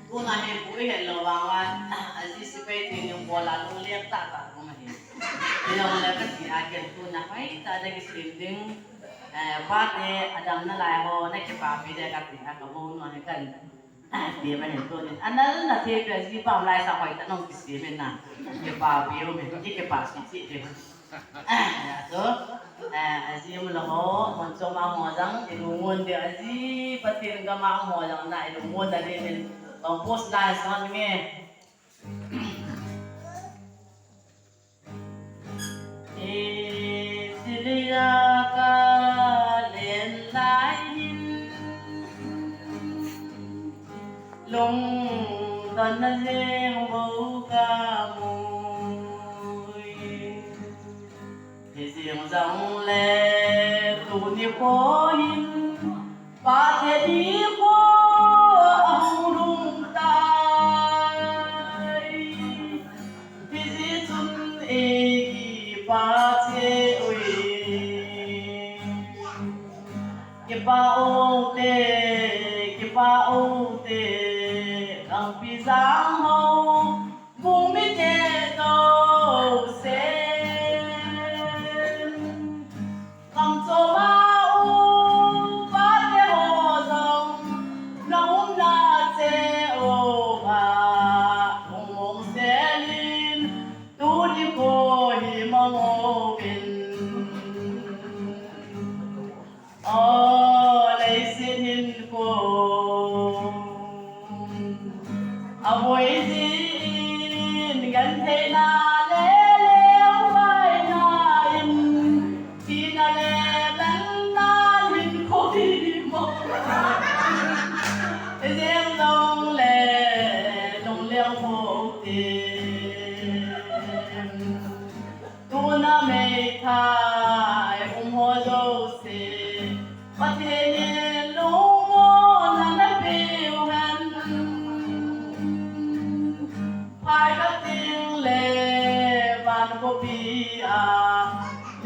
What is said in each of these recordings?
กูน่าเห็นกูเห็นระวังว่าอาชีพไปถึงยังบัวลาลงเลี้ยงตากูมาเห็นเรื่องอะไรก็ที่อาเกิดกูนะไม่ตาได้กิสิดึงพาเตอดัมนั่นแหละโหนั่นคือป่าปีเด็กกันที่อากับมูนมาเห็นกันเดี๋ยวมาเห็นตัวนี้อันนั้นน่ะที่เป็นที่ป่าลายสาวไอ้ตั้งน้องกิสิเป็นน่ะคือป่าปีโอเป็นที่คือป่าสิจิเดี๋ยวtuh aji mulaho monco mau mojang ilungun dia aji patin ga mau mojang na ilungun dari min kompos na son nge silia ka len lain long dan na jeng bau ka mu riêng dòng lệ tu Nikho hin Pate Nikho ông đung tai thì di chun e ki Pate ui ki pa o te ang pi giang hậu vùng mi te đâu se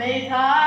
Ngaitah